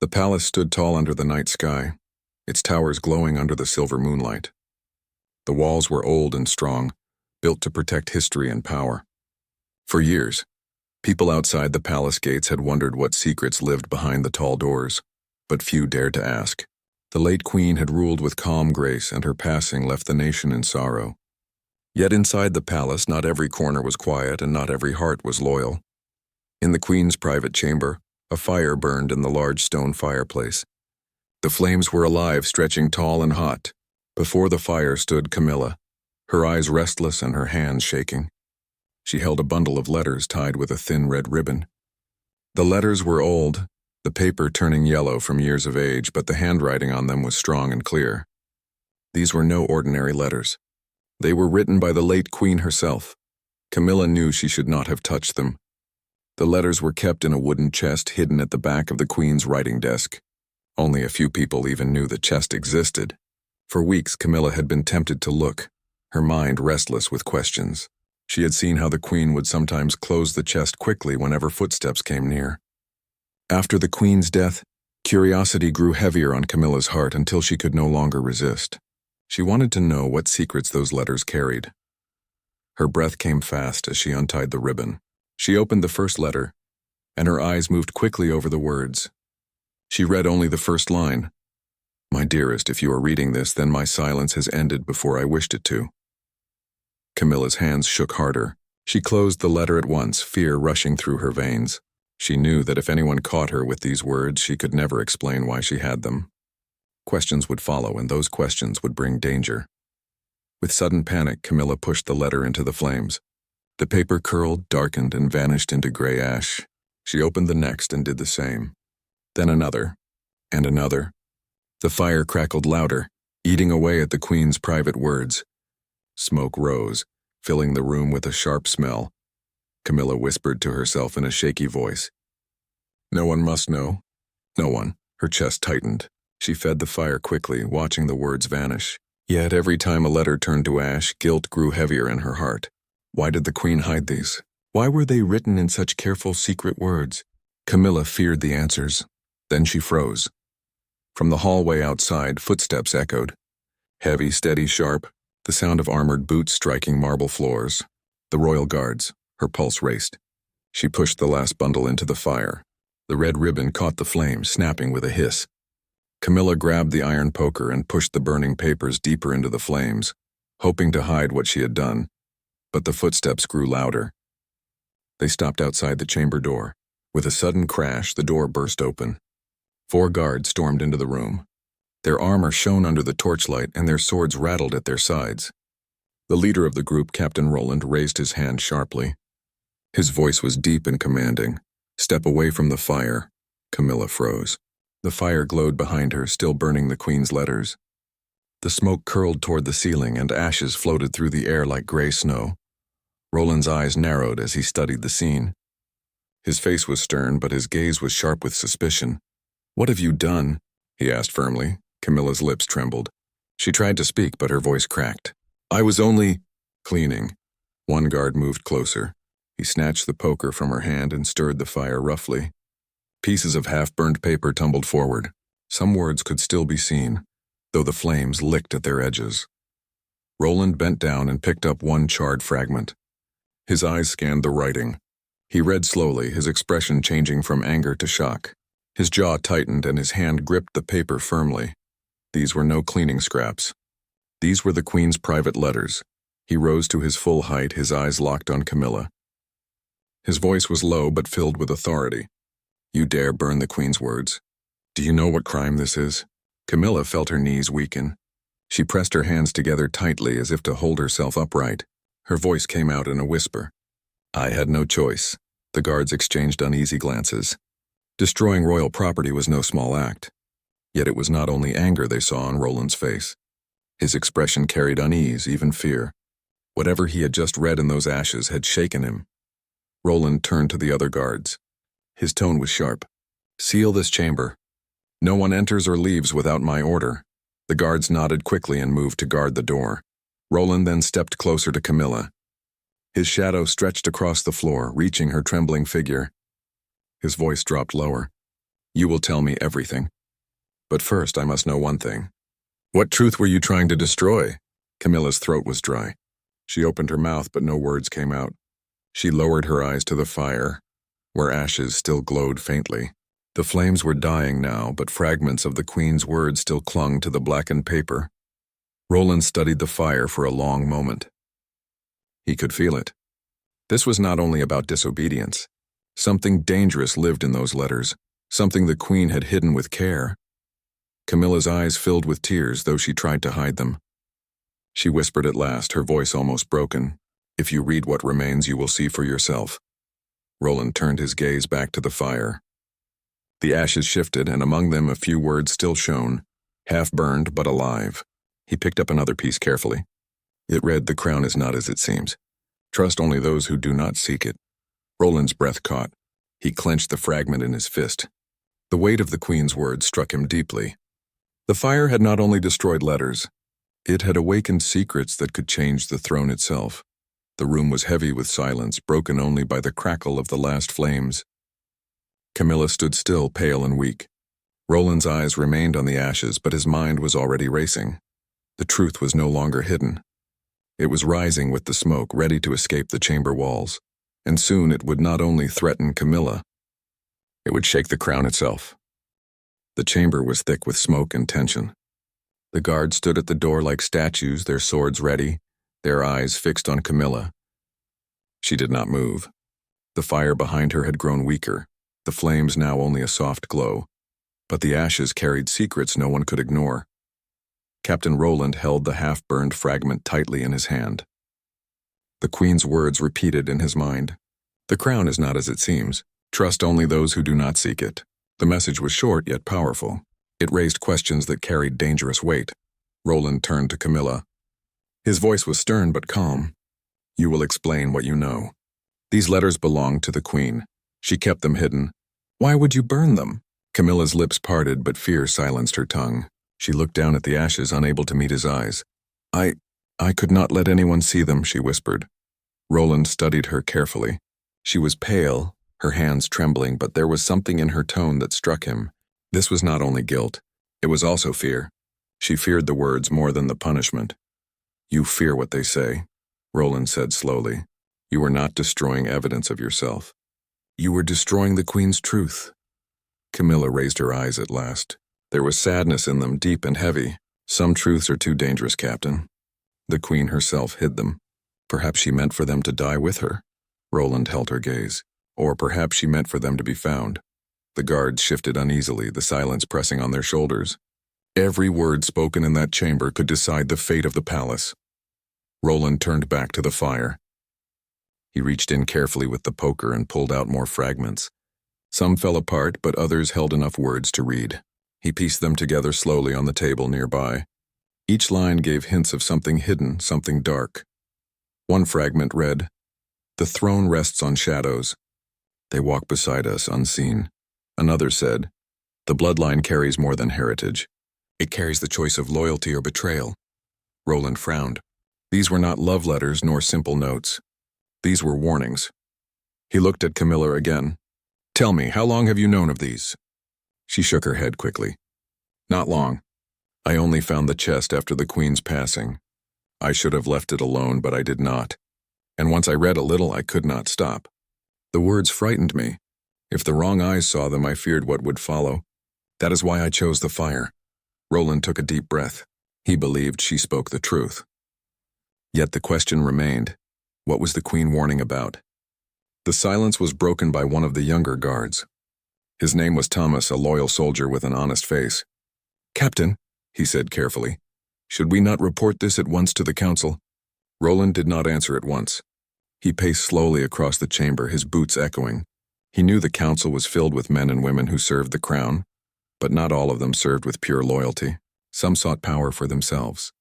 The palace stood tall under the night sky, its towers glowing under the silver moonlight. The walls were old and strong, built to protect history and power. For years, people outside the palace gates had wondered what secrets lived behind the tall doors, but few dared to ask. The late queen had ruled with calm grace, and her passing left the nation in sorrow. Yet inside the palace, not every corner was quiet and not every heart was loyal. In the queen's private chamber, a fire burned in the large stone fireplace. The flames were alive, stretching tall and hot. Before the fire stood Camilla, her eyes restless and her hands shaking. She held a bundle of letters tied with a thin red ribbon. The letters were old, the paper turning yellow from years of age, but the handwriting on them was strong and clear. These were no ordinary letters. They were written by the late queen herself. Camilla knew she should not have touched them. The letters were kept in a wooden chest hidden at the back of the queen's writing desk. Only a few people even knew the chest existed. For weeks, Camilla had been tempted to look, her mind restless with questions. She had seen how the queen would sometimes close the chest quickly whenever footsteps came near. After the queen's death, curiosity grew heavier on Camilla's heart until she could no longer resist. She wanted to know what secrets those letters carried. Her breath came fast as she untied the ribbon. She opened the first letter, and her eyes moved quickly over the words. She read only the first line. "My dearest, if you are reading this, then my silence has ended before I wished it to." Camilla's hands shook harder. She closed the letter at once, fear rushing through her veins. She knew that if anyone caught her with these words, she could never explain why she had them. Questions would follow, and those questions would bring danger. With sudden panic, Camilla pushed the letter into the flames. The paper curled, darkened, and vanished into gray ash. She opened the next and did the same. Then another, and another. The fire crackled louder, eating away at the queen's private words. Smoke rose, filling the room with a sharp smell. Camilla whispered to herself in a shaky voice. "No one must know. No one." Her chest tightened. She fed the fire quickly, watching the words vanish. Yet every time a letter turned to ash, guilt grew heavier in her heart. Why did the queen hide these? Why were they written in such careful, secret words? Camilla feared the answers. Then she froze. From the hallway outside, footsteps echoed. Heavy, steady, sharp, the sound of armored boots striking marble floors. The royal guards. Her pulse raced. She pushed the last bundle into the fire. The red ribbon caught the flame, snapping with a hiss. Camilla grabbed the iron poker and pushed the burning papers deeper into the flames, hoping to hide what she had done. But the footsteps grew louder. They stopped outside the chamber door. With a sudden crash, the door burst open. 4 guards stormed into the room. Their armor shone under the torchlight, and their swords rattled at their sides. The leader of the group, Captain Roland, raised his hand sharply. His voice was deep and commanding. "Step away from the fire." Camilla froze. The fire glowed behind her, still burning the queen's letters. The smoke curled toward the ceiling, and ashes floated through the air like gray snow. Roland's eyes narrowed as he studied the scene. His face was stern, but his gaze was sharp with suspicion. "What have you done?" he asked firmly. Camilla's lips trembled. She tried to speak, but her voice cracked. "I was only cleaning." One guard moved closer. He snatched the poker from her hand and stirred the fire roughly. Pieces of half-burned paper tumbled forward. Some words could still be seen, though the flames licked at their edges. Roland bent down and picked up one charred fragment. His eyes scanned the writing. He read slowly, his expression changing from anger to shock. His jaw tightened and his hand gripped the paper firmly. These were no cleaning scraps. These were the queen's private letters. He rose to his full height, his eyes locked on Camilla. His voice was low but filled with authority. "You dare burn the queen's words? Do you know what crime this is?" Camilla felt her knees weaken. She pressed her hands together tightly as if to hold herself upright. Her voice came out in a whisper. "I had no choice." The guards exchanged uneasy glances. Destroying royal property was no small act. Yet it was not only anger they saw on Roland's face. His expression carried unease, even fear. Whatever he had just read in those ashes had shaken him. Roland turned to the other guards. His tone was sharp. "Seal this chamber. No one enters or leaves without my order." The guards nodded quickly and moved to guard the door. Roland then stepped closer to Camilla. His shadow stretched across the floor, reaching her trembling figure. His voice dropped lower. You will tell me everything. But first, I must know one thing. What truth were you trying to destroy? Camilla's throat was dry. She opened her mouth, but no words came out. She lowered her eyes to the fire, where ashes still glowed faintly. The flames were dying now, but fragments of the Queen's words still clung to the blackened paper. Roland studied the fire for a long moment. He could feel it. This was not only about disobedience. Something dangerous lived in those letters, something the Queen had hidden with care. Camilla's eyes filled with tears, though she tried to hide them. She whispered at last, her voice almost broken, "If you read what remains, you will see for yourself." Roland turned his gaze back to the fire. The ashes shifted, and among them a few words still shone, half-burned but alive. He picked up another piece carefully. It read, "The crown is not as it seems. Trust only those who do not seek it." Roland's breath caught. He clenched the fragment in his fist. The weight of the Queen's words struck him deeply. The fire had not only destroyed letters, it had awakened secrets that could change the throne itself. The room was heavy with silence, broken only by the crackle of the last flames. Camilla stood still, pale and weak. Roland's eyes remained on the ashes, but his mind was already racing. The truth was no longer hidden. It was rising with the smoke, ready to escape the chamber walls. And soon it would not only threaten Camilla, it would shake the crown itself. The chamber was thick with smoke and tension. The guards stood at the door like statues, their swords ready, their eyes fixed on Camilla. She did not move. The fire behind her had grown weaker, the flames now only a soft glow, but the ashes carried secrets no one could ignore. Captain Roland held the half-burned fragment tightly in his hand. The Queen's words repeated in his mind. "The crown is not as it seems. Trust only those who do not seek it." The message was short yet powerful. It raised questions that carried dangerous weight. Roland turned to Camilla. His voice was stern but calm. "You will explain what you know. These letters belonged to the Queen. She kept them hidden. Why would you burn them?" Camilla's lips parted, but fear silenced her tongue. She looked down at the ashes, unable to meet his eyes. I could not let anyone see them," she whispered. Roland studied her carefully. She was pale, her hands trembling, but there was something in her tone that struck him. This was not only guilt, it was also fear. She feared the words more than the punishment. "You fear what they say," Roland said slowly. "You were not destroying evidence of yourself. You were destroying the Queen's truth." Camilla raised her eyes at last. There was sadness in them, deep and heavy. "Some truths are too dangerous, Captain." The Queen herself hid them. Perhaps she meant for them to die with her. Roland held her gaze. Or perhaps she meant for them to be found. The guards shifted uneasily, the silence pressing on their shoulders. Every word spoken in that chamber could decide the fate of the palace. Roland turned back to the fire. He reached in carefully with the poker and pulled out more fragments. Some fell apart, but others held enough words to read. He pieced them together slowly on the table nearby. Each line gave hints of something hidden, something dark. One fragment read, "The throne rests on shadows. They walk beside us unseen." Another said, "The bloodline carries more than heritage. It carries the choice of loyalty or betrayal." Roland frowned. These were not love letters nor simple notes. These were warnings. He looked at Camilla again. "Tell me, how long have you known of these?" She shook her head quickly. "Not long. I only found the chest after the Queen's passing. I should have left it alone, but I did not. And once I read a little, I could not stop. The words frightened me. If the wrong eyes saw them, I feared what would follow. That is why I chose the fire." Roland took a deep breath. He believed she spoke the truth. Yet the question remained. What was the Queen warning about? The silence was broken by one of the younger guards. His name was Thomas, a loyal soldier with an honest face. "Captain," he said carefully, "should we not report this at once to the council?" Roland did not answer at once. He paced slowly across the chamber, his boots echoing. He knew the council was filled with men and women who served the crown, but not all of them served with pure loyalty. Some sought power for themselves.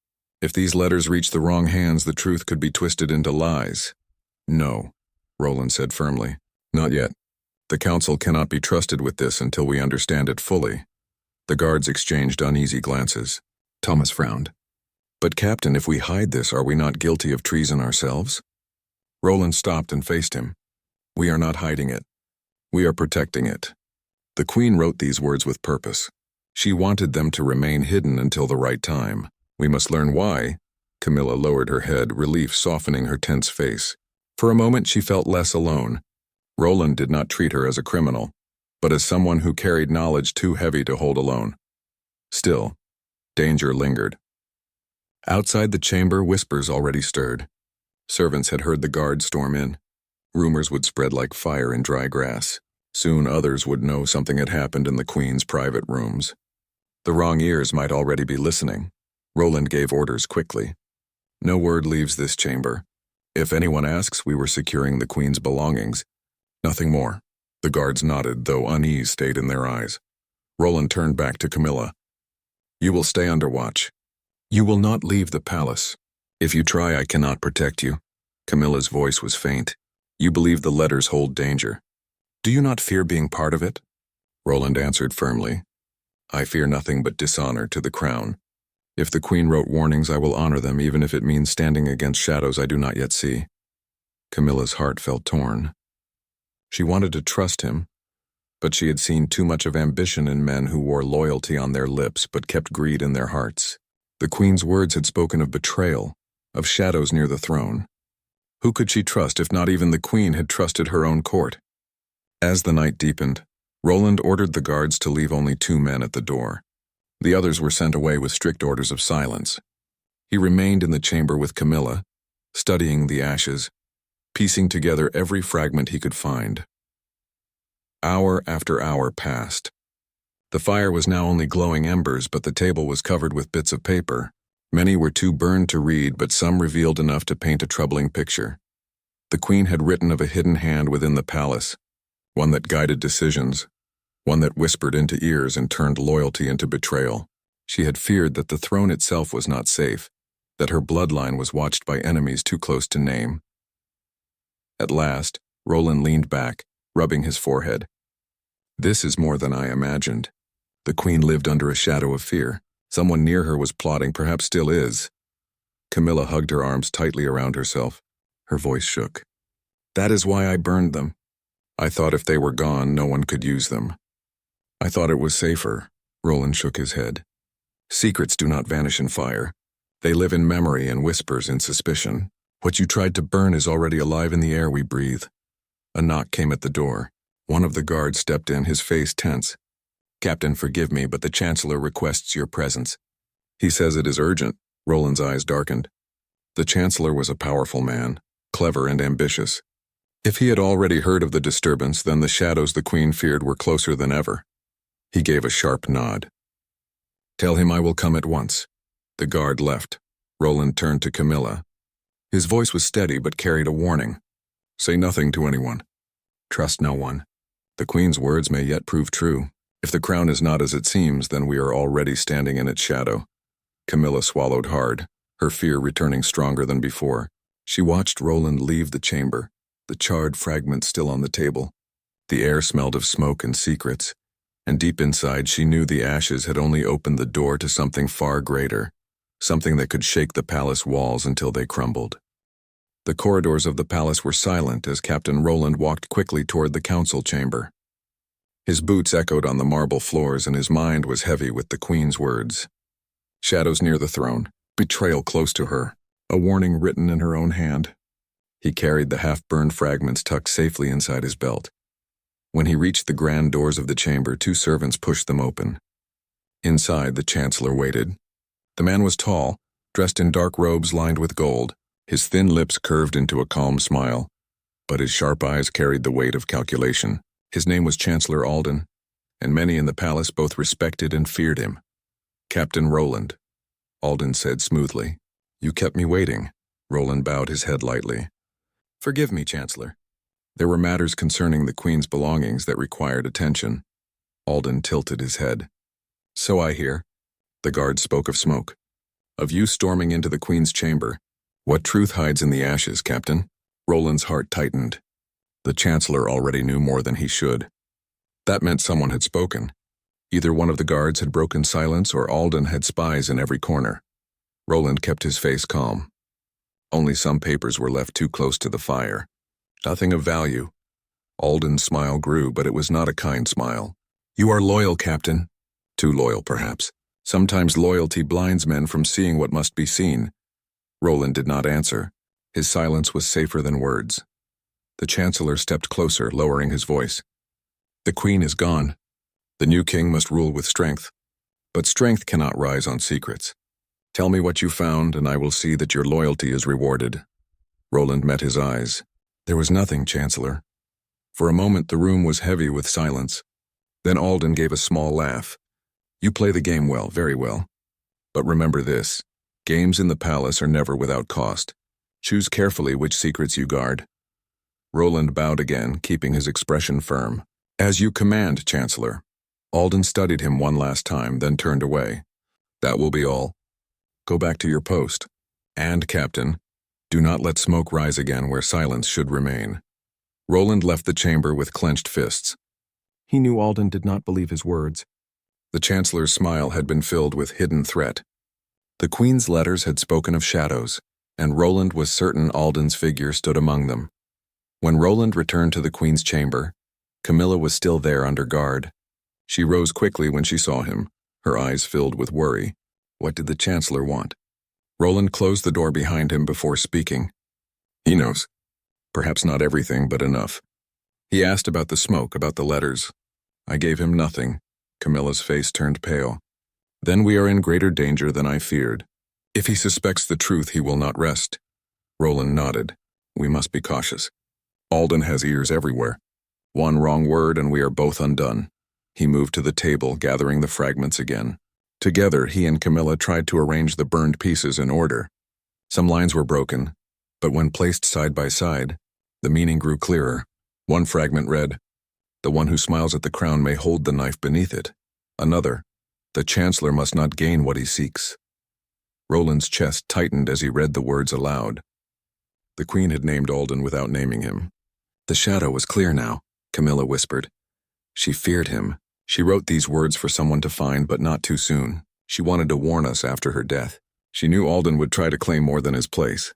If these letters reached the wrong hands, the truth could be twisted into lies. "No," Roland said firmly. "Not yet. The council cannot be trusted with this until we understand it fully." The guards exchanged uneasy glances. Thomas frowned. "But Captain, if we hide this, are we not guilty of treason ourselves?" Roland stopped and faced him. "We are not hiding it. We are protecting it. The Queen wrote these words with purpose. She wanted them to remain hidden until the right time. We must learn why. Camilla lowered her head, relief softening her tense face. For a moment she felt less alone. Roland did not treat her as a criminal, but as someone who carried knowledge too heavy to hold alone. Still, danger lingered. Outside the chamber, whispers already stirred. Servants had heard the guards storm in. Rumors would spread like fire in dry grass. Soon others would know something had happened in the Queen's private rooms. The wrong ears might already be listening. Roland gave orders quickly. No word leaves this chamber. If anyone asks, we were securing the Queen's belongings. Nothing more. The guards nodded, though unease stayed in their eyes. Roland turned back to Camilla. You will stay under watch. You will not leave the palace. If you try, I cannot protect you. Camilla's voice was faint. You believe the letters hold danger. Do you not fear being part of it? Roland answered firmly. I fear nothing but dishonor to the crown. If the Queen wrote warnings, I will honor them, even if it means standing against shadows I do not yet see. Camilla's heart felt torn. She wanted to trust him, but she had seen too much of ambition in men who wore loyalty on their lips but kept greed in their hearts. The Queen's words had spoken of betrayal, of shadows near the throne. Who could she trust if not even the Queen had trusted her own court? As the night deepened, Roland ordered the guards to leave only 2 men at the door. The others were sent away with strict orders of silence. He remained in the chamber with Camilla, studying the ashes, piecing together every fragment he could find. Hour after hour passed. The fire was now only glowing embers, but the table was covered with bits of paper. Many were too burned to read, but some revealed enough to paint a troubling picture. The Queen had written of a hidden hand within the palace, one that guided decisions, one that whispered into ears and turned loyalty into betrayal. She had feared that the throne itself was not safe, that her bloodline was watched by enemies too close to name. At last, Roland leaned back, rubbing his forehead. This is more than I imagined. The Queen lived under a shadow of fear. Someone near her was plotting, perhaps still is. Camilla hugged her arms tightly around herself. Her voice shook. That is why I burned them. I thought if they were gone, no one could use them. I thought it was safer. Roland shook his head. Secrets do not vanish in fire. They live in memory and whispers in suspicion. What you tried to burn is already alive in the air we breathe. A knock came at the door. One of the guards stepped in, his face tense. Captain, forgive me, but the Chancellor requests your presence. He says it is urgent. Roland's eyes darkened. The Chancellor was a powerful man, clever and ambitious. If he had already heard of the disturbance, then the shadows the Queen feared were closer than ever. He gave a sharp nod. Tell him I will come at once. The guard left. Roland turned to Camilla. His voice was steady but carried a warning. Say nothing to anyone. Trust no one. The Queen's words may yet prove true. If the crown is not as it seems, then we are already standing in its shadow. Camilla swallowed hard, her fear returning stronger than before. She watched Roland leave the chamber, the charred fragments still on the table. The air smelled of smoke and secrets, and deep inside she knew the ashes had only opened the door to something far greater, something that could shake the palace walls until they crumbled. The corridors of the palace were silent as Captain Roland walked quickly toward the council chamber. His boots echoed on the marble floors and his mind was heavy with the Queen's words. Shadows near the throne, betrayal close to her, a warning written in her own hand. He carried the half-burned fragments tucked safely inside his belt. When he reached the grand doors of the chamber, 2 servants pushed them open. Inside, the Chancellor waited. The man was tall, dressed in dark robes lined with gold. His thin lips curved into a calm smile, but his sharp eyes carried the weight of calculation. His name was Chancellor Alden, and many in the palace both respected and feared him. Captain Roland, Alden said smoothly. You kept me waiting. Roland bowed his head lightly. Forgive me, Chancellor. There were matters concerning the Queen's belongings that required attention. Alden tilted his head. So I hear. The guard spoke of smoke. Of you storming into the Queen's chamber. What truth hides in the ashes, Captain? Roland's heart tightened. The Chancellor already knew more than he should. That meant someone had spoken. Either one of the guards had broken silence or Alden had spies in every corner. Roland kept his face calm. Only some papers were left too close to the fire. Nothing of value. Alden's smile grew, but it was not a kind smile. You are loyal, Captain. Too loyal, perhaps. Sometimes loyalty blinds men from seeing what must be seen. Roland did not answer. His silence was safer than words. The Chancellor stepped closer, lowering his voice. The Queen is gone. The new king must rule with strength. But strength cannot rise on secrets. Tell me what you found, and I will see that your loyalty is rewarded. Roland met his eyes. There was nothing, Chancellor. For a moment the room was heavy with silence. Then Alden gave a small laugh. You play the game well, very well. But remember this, games in the palace are never without cost. Choose carefully which secrets you guard. Roland bowed again, keeping his expression firm. As you command, Chancellor. Alden studied him one last time, then turned away. That will be all. Go back to your post. And, Captain, do not let smoke rise again where silence should remain. Roland left the chamber with clenched fists. He knew Alden did not believe his words. The Chancellor's smile had been filled with hidden threat. The Queen's letters had spoken of shadows, and Roland was certain Alden's figure stood among them. When Roland returned to the Queen's chamber, Camilla was still there under guard. She rose quickly when she saw him, her eyes filled with worry. What did the Chancellor want? Roland closed the door behind him before speaking. He knows. Perhaps not everything, but enough. He asked about the smoke, about the letters. I gave him nothing. Camilla's face turned pale. Then we are in greater danger than I feared. If he suspects the truth, he will not rest. Roland nodded. We must be cautious. Alden has ears everywhere. One wrong word and we are both undone. He moved to the table, gathering the fragments again. Together, he and Camilla tried to arrange the burned pieces in order. Some lines were broken, but when placed side by side, the meaning grew clearer. One fragment read, "The one who smiles at the crown may hold the knife beneath it." Another, "The Chancellor must not gain what he seeks." Roland's chest tightened as he read the words aloud. The Queen had named Alden without naming him. The shadow was clear now, Camilla whispered. She feared him. She wrote these words for someone to find, but not too soon. She wanted to warn us after her death. She knew Alden would try to claim more than his place.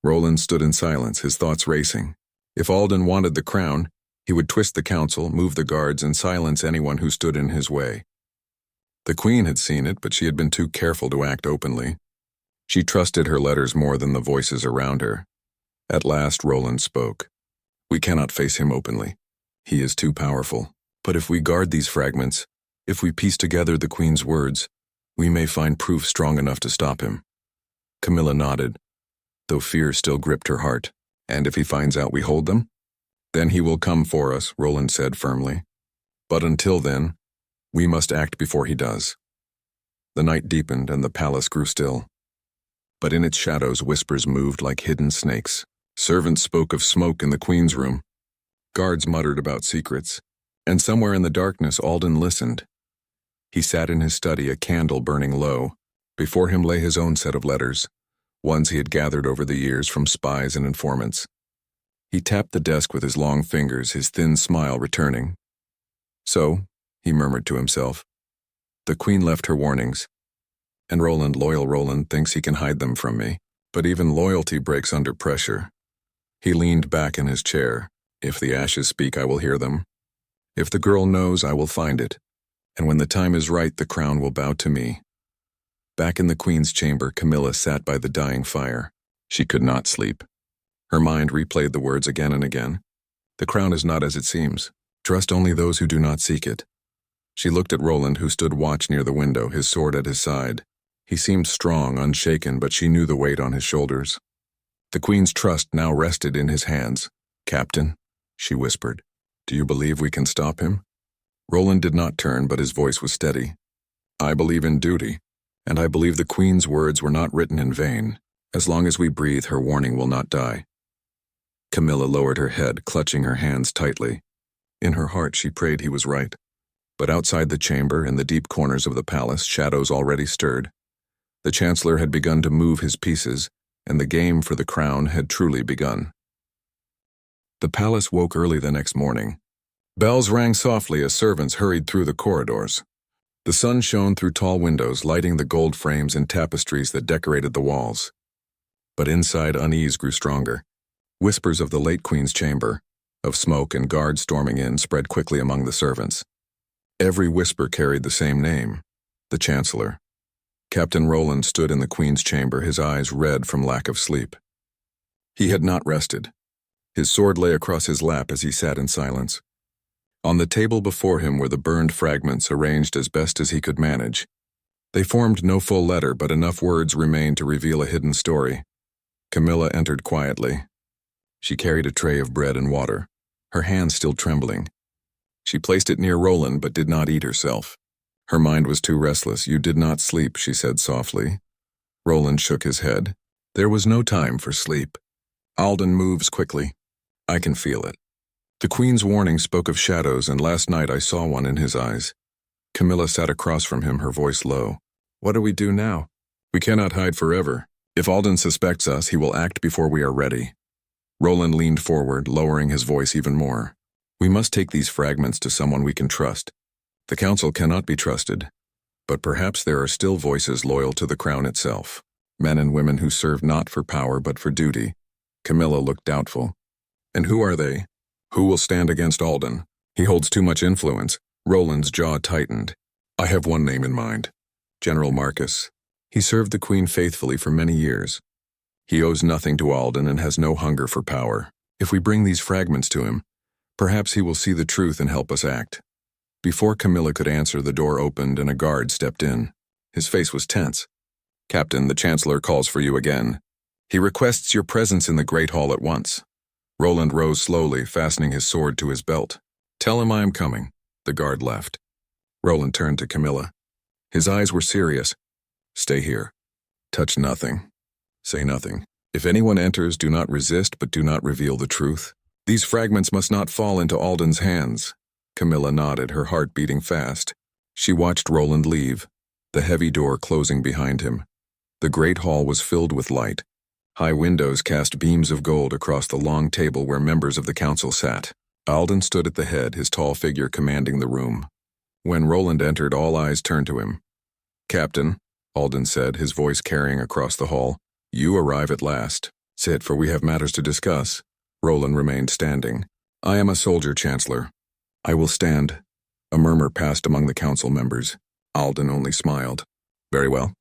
Roland stood in silence, his thoughts racing. If Alden wanted the crown, he would twist the council, move the guards, and silence anyone who stood in his way. The Queen had seen it, but she had been too careful to act openly. She trusted her letters more than the voices around her. At last, Roland spoke. We cannot face him openly. He is too powerful. But if we guard these fragments, if we piece together the Queen's words, we may find proof strong enough to stop him. Camilla nodded, though fear still gripped her heart. And if he finds out we hold them? Then he will come for us, Roland said firmly. But until then, we must act before he does. The night deepened and the palace grew still. But in its shadows whispers moved like hidden snakes. Servants spoke of smoke in the Queen's room. Guards muttered about secrets. And somewhere in the darkness Alden listened. He sat in his study, a candle burning low. Before him lay his own set of letters, ones he had gathered over the years from spies and informants. He tapped the desk with his long fingers, his thin smile returning. So, he murmured to himself, the Queen left her warnings. And Roland, loyal Roland, thinks he can hide them from me. But even loyalty breaks under pressure. He leaned back in his chair. If the ashes speak, I will hear them. If the girl knows, I will find it. And when the time is right, the crown will bow to me. Back in the Queen's chamber, Camilla sat by the dying fire. She could not sleep. Her mind replayed the words again and again. The crown is not as it seems. Trust only those who do not seek it. She looked at Roland, who stood watch near the window, his sword at his side. He seemed strong, unshaken, but she knew the weight on his shoulders. The Queen's trust now rested in his hands. Captain, she whispered, do you believe we can stop him? Roland did not turn, but his voice was steady. I believe in duty, and I believe the Queen's words were not written in vain. As long as we breathe, her warning will not die. Camilla lowered her head, clutching her hands tightly. In her heart, she prayed he was right. But outside the chamber, in the deep corners of the palace, shadows already stirred. The Chancellor had begun to move his pieces, and the game for the crown had truly begun. The palace woke early the next morning. Bells rang softly as servants hurried through the corridors. The sun shone through tall windows, lighting the gold frames and tapestries that decorated the walls. But inside, unease grew stronger. Whispers of the late Queen's chamber, of smoke and guards storming in, spread quickly among the servants. Every whisper carried the same name, the Chancellor. Captain Roland stood in the Queen's chamber, his eyes red from lack of sleep. He had not rested. His sword lay across his lap as he sat in silence. On the table before him were the burned fragments arranged as best as he could manage. They formed no full letter, but enough words remained to reveal a hidden story. Camilla entered quietly. She carried a tray of bread and water, her hands still trembling. She placed it near Roland but did not eat herself. Her mind was too restless. "You did not sleep," she said softly. Roland shook his head. "There was no time for sleep. Alden moves quickly. I can feel it. The Queen's warning spoke of shadows, and last night I saw one in his eyes." Camilla sat across from him, her voice low. "What do we do now? We cannot hide forever. If Alden suspects us, he will act before we are ready." Roland leaned forward, lowering his voice even more. "We must take these fragments to someone we can trust. The Council cannot be trusted, but perhaps there are still voices loyal to the Crown itself, men and women who serve not for power but for duty." Camilla looked doubtful. "And who are they? Who will stand against Alden? He holds too much influence." Roland's jaw tightened. "I have one name in mind. General Marcus. He served the Queen faithfully for many years. He owes nothing to Alden and has no hunger for power. If we bring these fragments to him, perhaps he will see the truth and help us act." Before Camilla could answer, the door opened and a guard stepped in. His face was tense. "Captain, the Chancellor calls for you again. He requests your presence in the Great Hall at once." Roland rose slowly, fastening his sword to his belt. "Tell him I am coming." The guard left. Roland turned to Camilla. His eyes were serious. "Stay here. Touch nothing. Say nothing. If anyone enters, do not resist, but do not reveal the truth. These fragments must not fall into Alden's hands." Camilla nodded, her heart beating fast. She watched Roland leave, the heavy door closing behind him. The great hall was filled with light. High windows cast beams of gold across the long table where members of the council sat. Alden stood at the head, his tall figure commanding the room. When Roland entered, all eyes turned to him. "Captain," Alden said, his voice carrying across the hall, "you arrive at last. Sit, for we have matters to discuss." Roland remained standing. "I am a soldier, Chancellor." "I will stand." A murmur passed among the council members. Alden only smiled. "Very well.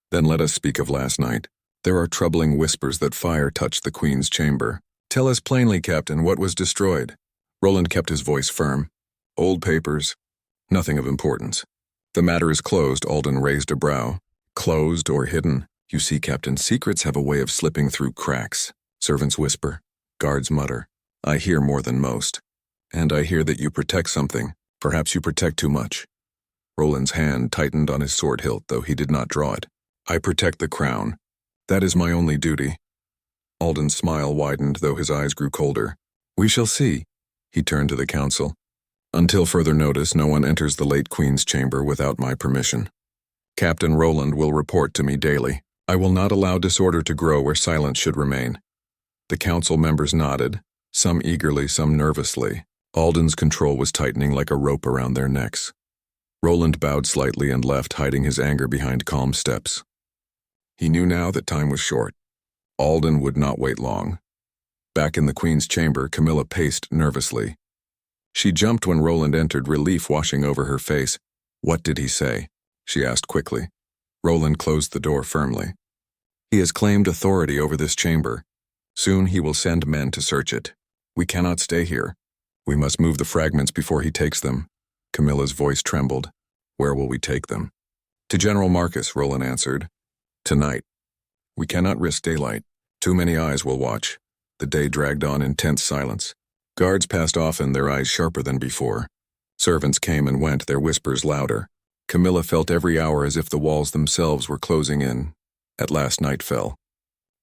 Then let us speak of last night. There are troubling whispers that fire touched the Queen's chamber. Tell us plainly, Captain, what was destroyed?" Roland kept his voice firm. "Old papers. Nothing of importance." "The matter is closed," Alden raised a brow. "Closed or hidden? You see, Captain, secrets have a way of slipping through cracks. Servants whisper. Guards mutter. I hear more than most. And I hear that you protect something. Perhaps you protect too much." Roland's hand tightened on his sword hilt, though he did not draw it. "I protect the crown. That is my only duty." Alden's smile widened, though his eyes grew colder. "We shall see." He turned to the council. "Until further notice, no one enters the late Queen's chamber without my permission. Captain Roland will report to me daily. I will not allow disorder to grow where silence should remain." The council members nodded, some eagerly, some nervously. Alden's control was tightening like a rope around their necks. Roland bowed slightly and left, hiding his anger behind calm steps. He knew now that time was short. Alden would not wait long. Back in the Queen's chamber, Camilla paced nervously. She jumped when Roland entered, relief washing over her face. "What did he say?" she asked quickly. Roland closed the door firmly. "He has claimed authority over this chamber. Soon he will send men to search it. We cannot stay here. We must move the fragments before he takes them." Camilla's voice trembled. "Where will we take them?" "To General Marcus," Roland answered. "Tonight. We cannot risk daylight. Too many eyes will watch." The day dragged on in tense silence. Guards passed often, their eyes sharper than before. Servants came and went, their whispers louder. Camilla felt every hour as if the walls themselves were closing in. At last night fell.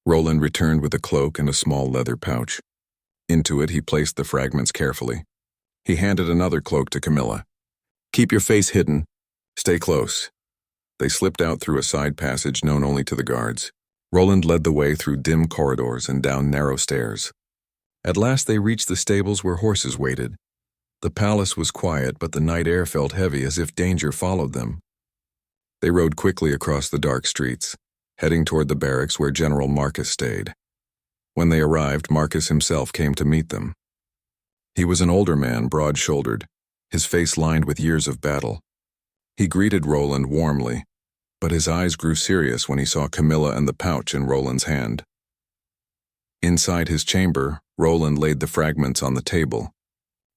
Roland returned with a cloak and a small leather pouch. Into it he placed the fragments carefully. He handed another cloak to Camilla. "Keep your face hidden. Stay close." They slipped out through a side passage known only to the guards. Roland led the way through dim corridors and down narrow stairs. At last they reached the stables where horses waited. The palace was quiet, but the night air felt heavy, as if danger followed them. They rode quickly across the dark streets, heading toward the barracks where General Marcus stayed. When they arrived, Marcus himself came to meet them. He was an older man, broad-shouldered. his face lined with years of battle. He greeted Roland warmly, but his eyes grew serious when he saw Camilla and the pouch in Roland's hand. Inside his chamber, Roland laid the fragments on the table.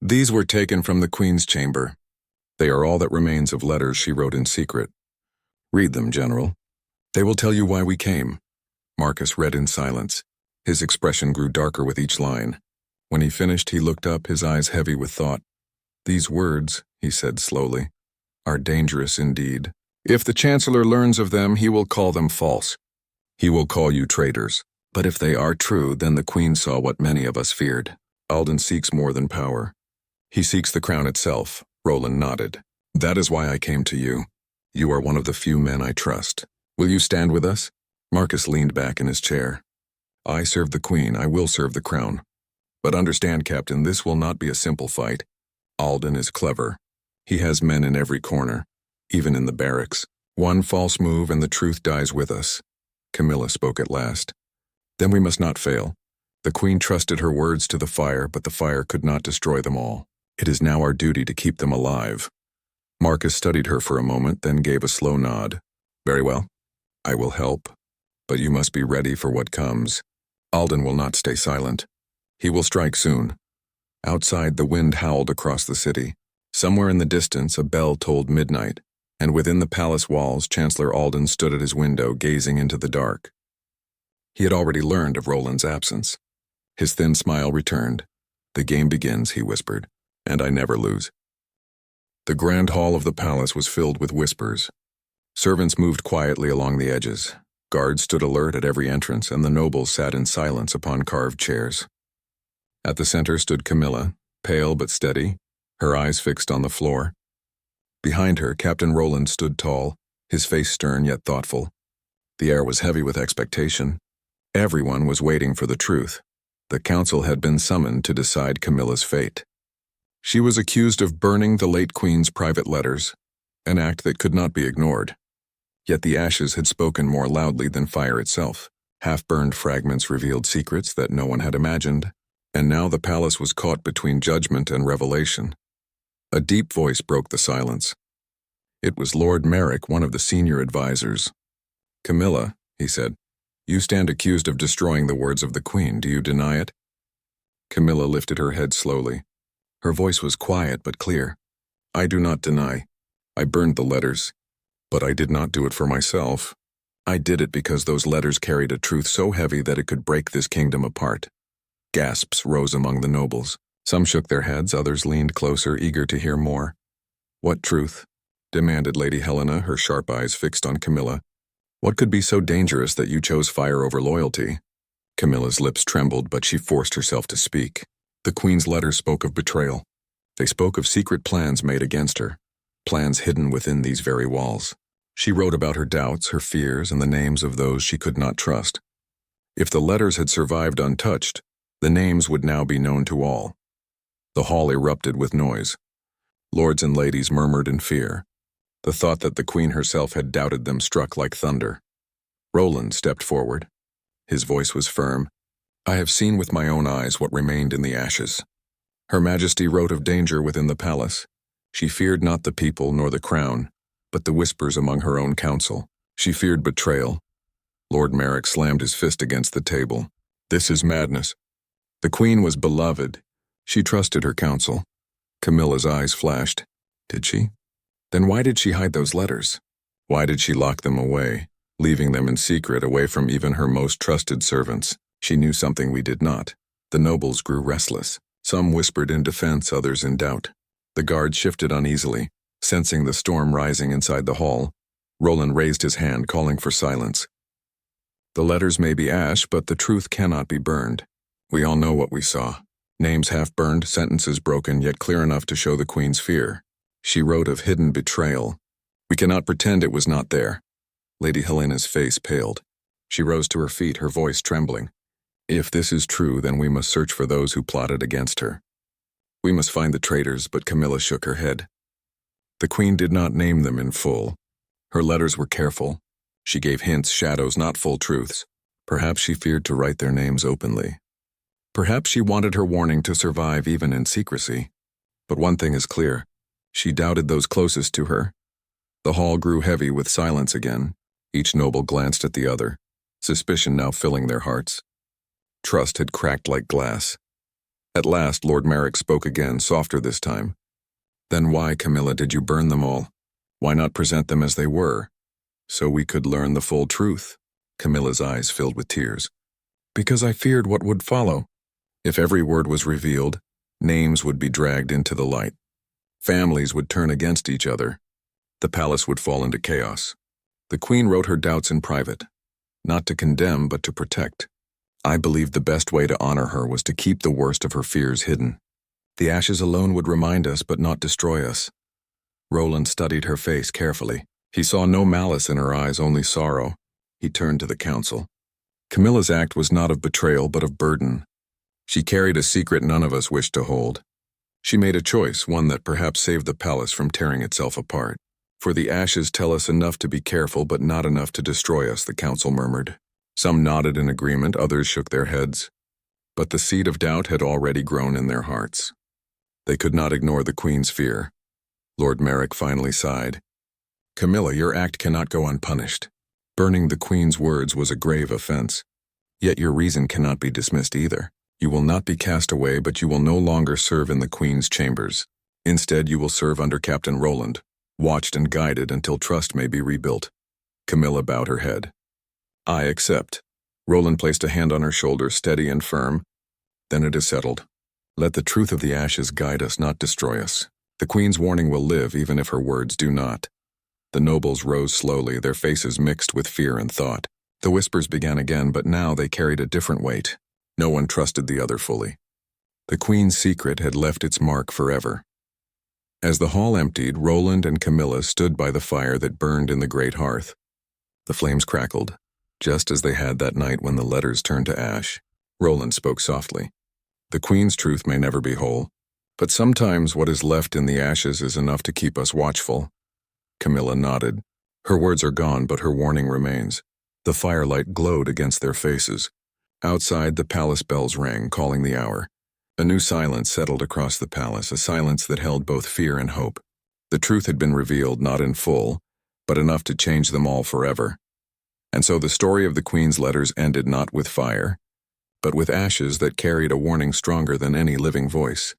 These were taken from the Queen's chamber. They are all that remains of letters she wrote in secret. Read them, General. They will tell you why we came. Marcus read in silence. His expression grew darker with each line. When he finished, he looked up, his eyes heavy with thought. These words, he said slowly, are dangerous indeed. If the Chancellor learns of them, he will call them false. He will call you traitors. But if they are true, then the Queen saw what many of us feared. Alden seeks more than power. He seeks the crown itself. Roland nodded. That is why I came to you. You are one of the few men I trust. Will you stand with us? Marcus leaned back in his chair. I serve the Queen. I will serve the crown. But understand, Captain, this will not be a simple fight. Alden is clever. He has men in every corner, even in the barracks. One false move and the truth dies with us. Camilla spoke at last. Then we must not fail. The Queen trusted her words to the fire, but the fire could not destroy them all. It is now our duty to keep them alive. Marcus studied her for a moment, then gave a slow nod. Very well. I will help. But you must be ready for what comes. Alden will not stay silent. He will strike soon. Outside, the wind howled across the city. Somewhere in the distance, a bell tolled midnight, and within the palace walls, Chancellor Alden stood at his window, gazing into the dark. He had already learned of Roland's absence. His thin smile returned. The game begins, he whispered, and I never lose. The grand hall of the palace was filled with whispers. Servants moved quietly along the edges. Guards stood alert at every entrance, and the nobles sat in silence upon carved chairs. At the center stood Camilla, pale but steady, her eyes fixed on the floor. Behind her, Captain Roland stood tall, his face stern yet thoughtful. The air was heavy with expectation. Everyone was waiting for the truth. The council had been summoned to decide Camilla's fate. She was accused of burning the late Queen's private letters, an act that could not be ignored. Yet the ashes had spoken more loudly than fire itself. Half-burned fragments revealed secrets that no one had imagined, and now the palace was caught between judgment and revelation. A deep voice broke the silence. It was Lord Merrick, one of the senior advisors. Camilla, he said, you stand accused of destroying the words of the Queen. Do you deny it? Camilla lifted her head slowly. Her voice was quiet but clear. I do not deny. I burned the letters, but I did not do it for myself. I did it because those letters carried a truth so heavy that it could break this kingdom apart. Gasps rose among the nobles. Some shook their heads, others leaned closer, eager to hear more. What truth? Demanded Lady Helena, her sharp eyes fixed on Camilla. What could be so dangerous that you chose fire over loyalty? Camilla's lips trembled, but she forced herself to speak. The Queen's letters spoke of betrayal. They spoke of secret plans made against her, plans hidden within these very walls. She wrote about her doubts, her fears, and the names of those she could not trust. If the letters had survived untouched, the names would now be known to all. The hall erupted with noise. Lords and ladies murmured in fear. The thought that the Queen herself had doubted them struck like thunder. Roland stepped forward. His voice was firm. I have seen with my own eyes what remained in the ashes. Her Majesty wrote of danger within the palace. She feared not the people nor the crown, but the whispers among her own council. She feared betrayal. Lord Merrick slammed his fist against the table. This is madness. The Queen was beloved. She trusted her council. Camilla's eyes flashed. Did she? Then why did she hide those letters? Why did she lock them away, leaving them in secret away from even her most trusted servants? She knew something we did not. The nobles grew restless. Some whispered in defense, others in doubt. The guards shifted uneasily, sensing the storm rising inside the hall. Roland raised his hand, calling for silence. The letters may be ash, but the truth cannot be burned. We all know what we saw. Names half-burned, sentences broken, yet clear enough to show the Queen's fear. She wrote of hidden betrayal. We cannot pretend it was not there. Lady Helena's face paled. She rose to her feet, her voice trembling. If this is true, then we must search for those who plotted against her. We must find the traitors, but Camilla shook her head. The Queen did not name them in full. Her letters were careful. She gave hints, shadows, not full truths. Perhaps she feared to write their names openly. Perhaps she wanted her warning to survive even in secrecy. But one thing is clear. She doubted those closest to her. The hall grew heavy with silence again. Each noble glanced at the other, suspicion now filling their hearts. Trust had cracked like glass. At last, Lord Merrick spoke again, softer this time. "Then why, Camilla, did you burn them all? Why not present them as they were? So we could learn the full truth." Camilla's eyes filled with tears. "Because I feared what would follow. If every word was revealed, names would be dragged into the light. Families would turn against each other. The palace would fall into chaos. The Queen wrote her doubts in private, not to condemn but to protect. I believed the best way to honor her was to keep the worst of her fears hidden. The ashes alone would remind us but not destroy us." Roland studied her face carefully. He saw no malice in her eyes, only sorrow. He turned to the council. Camilla's act was not of betrayal but of burden. She carried a secret none of us wished to hold. She made a choice, one that perhaps saved the palace from tearing itself apart. "For the ashes tell us enough to be careful but not enough to destroy us," the council murmured. Some nodded in agreement, others shook their heads. But the seed of doubt had already grown in their hearts. They could not ignore the Queen's fear. Lord Merrick finally sighed. "Camilla, your act cannot go unpunished. Burning the Queen's words was a grave offense. Yet your reason cannot be dismissed either. You will not be cast away, but you will no longer serve in the Queen's chambers. Instead, you will serve under Captain Roland, watched and guided until trust may be rebuilt." Camilla bowed her head. "I accept." Roland placed a hand on her shoulder, steady and firm. "Then it is settled. Let the truth of the ashes guide us, not destroy us. The Queen's warning will live, even if her words do not." The nobles rose slowly, their faces mixed with fear and thought. The whispers began again, but now they carried a different weight. No one trusted the other fully. The Queen's secret had left its mark forever. As the hall emptied, Roland and Camilla stood by the fire that burned in the great hearth. The flames crackled, just as they had that night when the letters turned to ash. Roland spoke softly. "The Queen's truth may never be whole, but sometimes what is left in the ashes is enough to keep us watchful." Camilla nodded. Her words are gone, but her warning remains. The firelight glowed against their faces. Outside, the palace bells rang, calling the hour. A new silence settled across the palace, a silence that held both fear and hope. The truth had been revealed, not in full, but enough to change them all forever. And so the story of the Queen's letters ended not with fire, but with ashes that carried a warning stronger than any living voice.